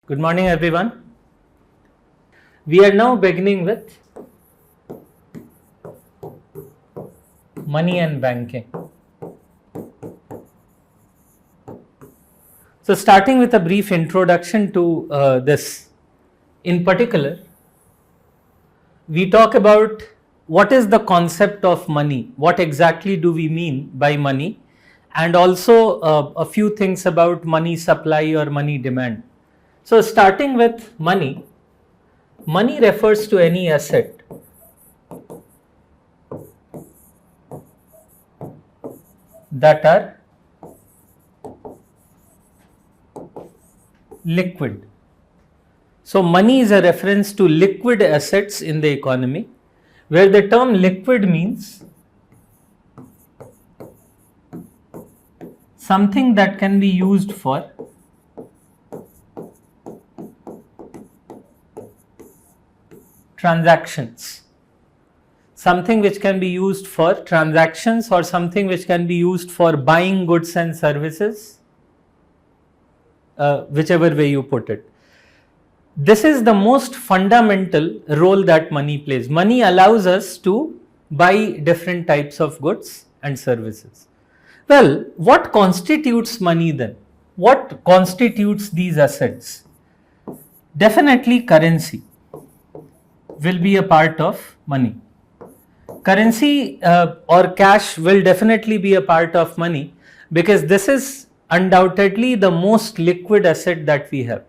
Good morning, everyone. We are now beginning with money and banking. So, starting with a brief introduction to this, in particular, we talk about what is the concept of money, what exactly do we mean by money, and also a few things about money supply or money demand. So, starting with money, money refers to any asset that are liquid. So, money is a reference to liquid assets in the economy, where the term liquid means something that can be used for transactions. Something which can be used for transactions or something which can be used for buying goods and services, whichever way you put it. This is the most fundamental role that money plays. Money allows us to buy different types of goods and services. Well, what constitutes money then? What constitutes these assets? Definitely currency will be a part of money. Currency or cash will definitely be a part of money because this is undoubtedly the most liquid asset that we have.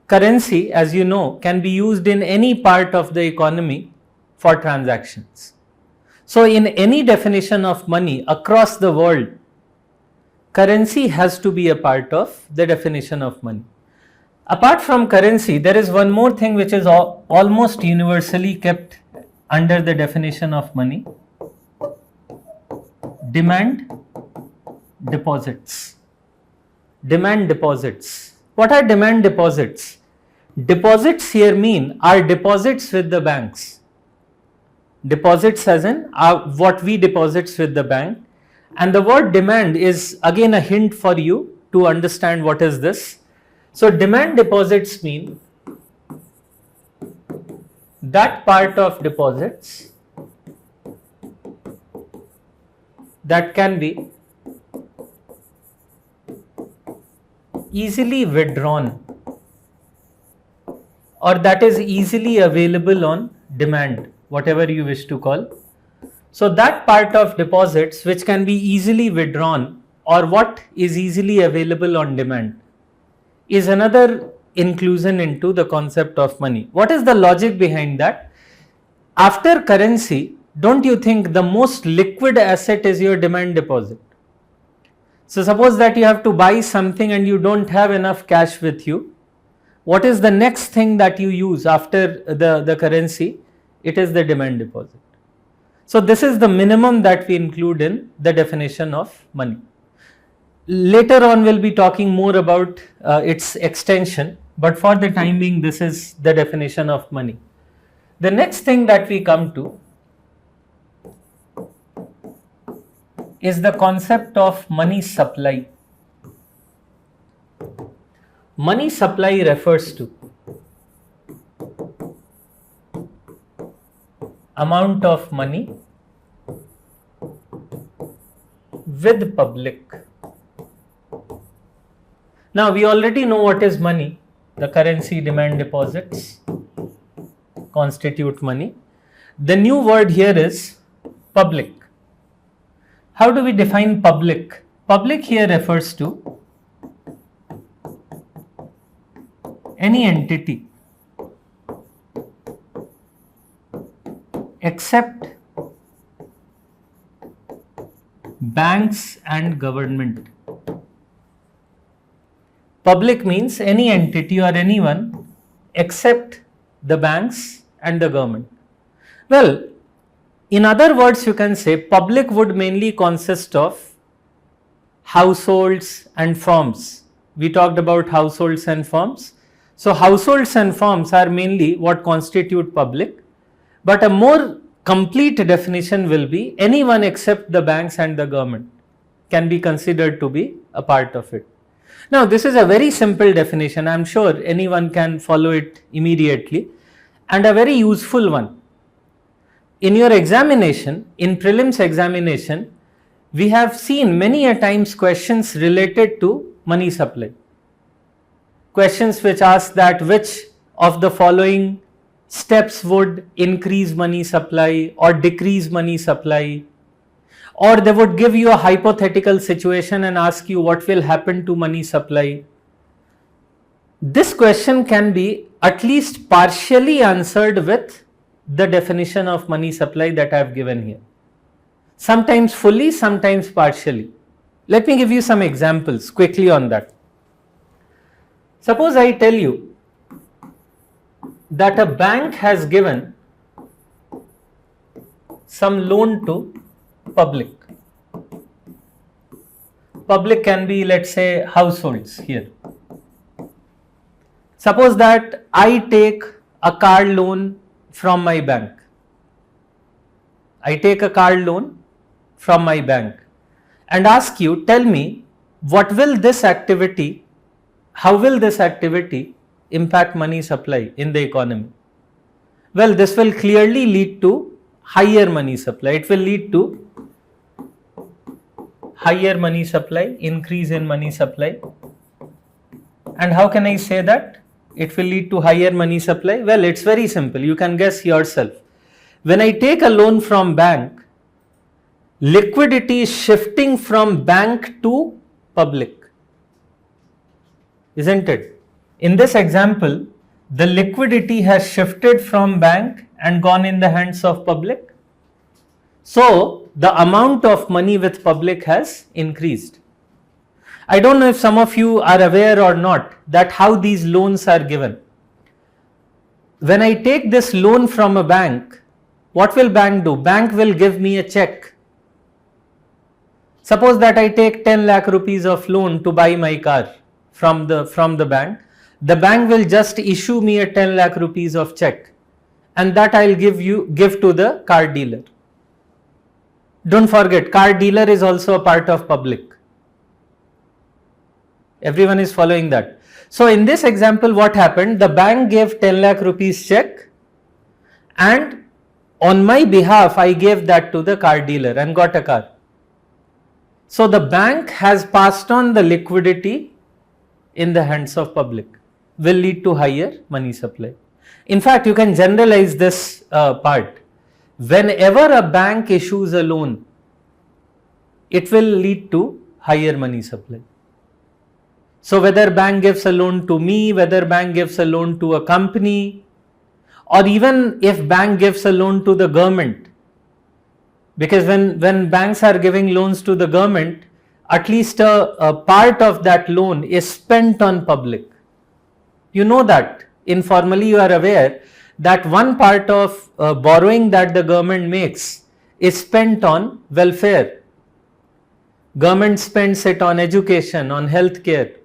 Currency, as you know, can be used in any part of the economy for transactions. So, in any definition of money across the world, currency has to be a part of the definition of money. Apart from currency, there is one more thing which is almost universally kept under the definition of money: demand deposits. Demand deposits. What are demand deposits? Deposits here mean are deposits with the banks. Deposits as in what we deposits with the bank. And the word demand is again a hint for you to understand what is this. So, demand deposits mean that part of deposits that can be easily withdrawn or that is easily available on demand, whatever you wish to call. So, that part of deposits which can be easily withdrawn or what is easily available on demand is another inclusion into the concept of money. What is the logic behind that? After currency, don't you think the most liquid asset is your demand deposit? So, suppose that you have to buy something and you don't have enough cash with you. What is the next thing that you use after the currency? It is the demand deposit. So, this is the minimum that we include in the definition of money. Later on, we'll be talking more about its extension, but for the time being, this is the definition of money. The next thing that we come to is the concept of money supply. Money supply refers to amount of money with public. Now, we already know what is money. The currency, demand deposits constitute money. The new word here is public. How do we define public? Public here refers to any entity except banks and government. Public means any entity or anyone except the banks and the government. Well, in other words, you can say public would mainly consist of households and firms. We talked about households and firms. So, households and firms are mainly what constitute public, but a more complete definition will be anyone except the banks and the government can be considered to be a part of it. Now, this is a very simple definition. I am sure anyone can follow it immediately, and a very useful one. In your examination, in prelims examination, we have seen many a times questions related to money supply. Questions which ask that which of the following steps would increase money supply or decrease money supply, or they would give you a hypothetical situation and ask you what will happen to money supply. This question can be at least partially answered with the definition of money supply that I have given here. Sometimes fully, sometimes partially. Let me give you some examples quickly on that. Suppose I tell you that a bank has given some loan to public. Public can be, let's say, households here. Suppose that I take a car loan from my bank. I take a car loan from my bank and ask you, tell me, what will this activity, how will this activity impact money supply in the economy? Well, this will clearly lead to higher money supply. It will lead to higher money supply, increase in money supply. And how can I say that it will lead to higher money supply? Well, it's very simple. You can guess yourself. When I take a loan from bank, liquidity is shifting from bank to public, isn't it? In this example, the liquidity has shifted from bank and gone in the hands of public. So, the amount of money with public has increased. I don't know if some of you are aware or not that how these loans are given. When I take this loan from a bank, what will bank do? Bank will give me a check. Suppose that I take 10 lakh rupees of loan to buy my car from the bank. The bank will just issue me a 10 lakh rupees of check, and that I'll give to the car dealer. Don't forget, car dealer is also a part of public. Everyone is following that. So in this example, what happened? The bank gave 10 lakh rupees check, and on my behalf, I gave that to the car dealer and got a car. So the bank has passed on the liquidity in the hands of public, will lead to higher money supply. In fact, you can generalize this part. Whenever a bank issues a loan, it will lead to higher money supply. So whether bank gives a loan to me, whether bank gives a loan to a company, or even if bank gives a loan to the government, because when banks are giving loans to the government, at least a part of that loan is spent on public. You know that informally you are aware that one part of borrowing that the government makes is spent on welfare. Government spends it on education, on healthcare.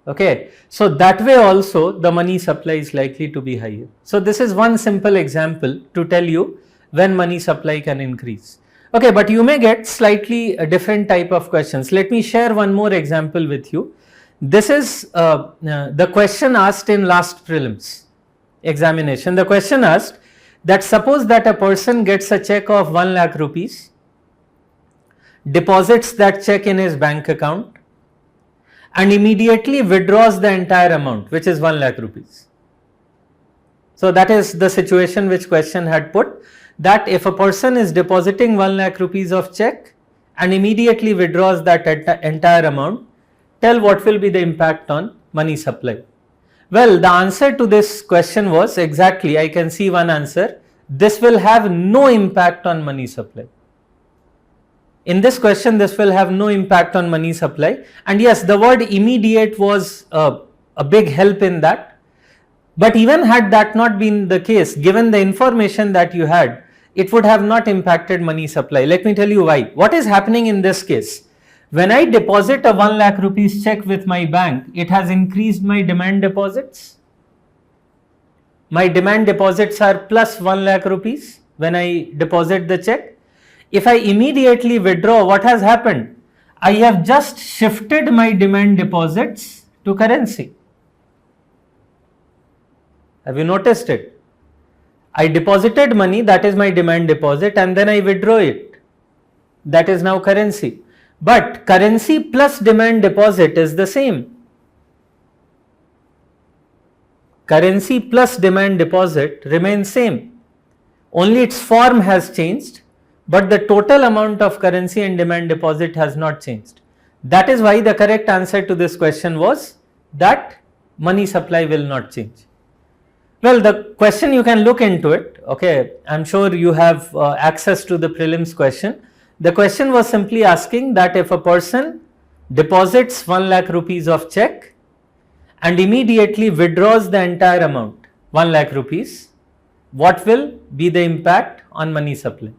Okay, so that way also the money supply is likely to be higher. So this is one simple example to tell you when money supply can increase. Okay, but you may get slightly a different type of questions. Let me share one more example with you. This is the question asked in last prelims examination. The question asked that suppose that a person gets a check of 1 lakh rupees, deposits that check in his bank account, and immediately withdraws the entire amount, which is 1 lakh rupees. So that is the situation which question had put, that if a person is depositing 1 lakh rupees of check and immediately withdraws that entire amount, tell what will be the impact on money supply. Well, the answer to this question was exactly, I can see one answer, this will have no impact on money supply. In this question, this will have no impact on money supply. And yes, the word immediate was a big help in that. But even had that not been the case, given the information that you had, it would have not impacted money supply. Let me tell you why. What is happening in this case? When I deposit a 1 lakh rupees check with my bank, it has increased my demand deposits. My demand deposits are plus 1 lakh rupees when I deposit the check. If I immediately withdraw, what has happened? I have just shifted my demand deposits to currency. Have you noticed it? I deposited money, that is my demand deposit, and then I withdraw it. That is now currency. But currency plus demand deposit is the same. Currency plus demand deposit remains same. Only its form has changed, but the total amount of currency and demand deposit has not changed. That is why the correct answer to this question was that money supply will not change. Well, the question, you can look into it. Okay, I'm sure you have access to the prelims question. The question was simply asking that if a person deposits 1 lakh rupees of check and immediately withdraws the entire amount, 1 lakh rupees, what will be the impact on money supply?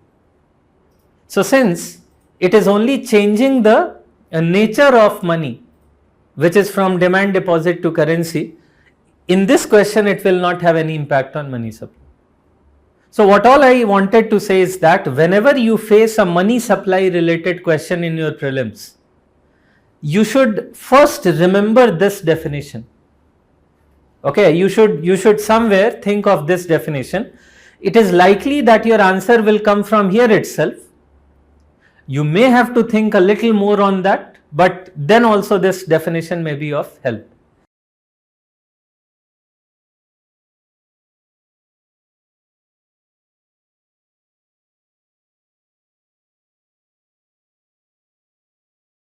So since it is only changing the nature of money, which is from demand deposit to currency, in this question it will not have any impact on money supply. So what all I wanted to say is that whenever you face a money supply related question in your prelims, you should first remember this definition. Okay, you should somewhere think of this definition. It is likely that your answer will come from here itself. You may have to think a little more on that, but then also this definition may be of help.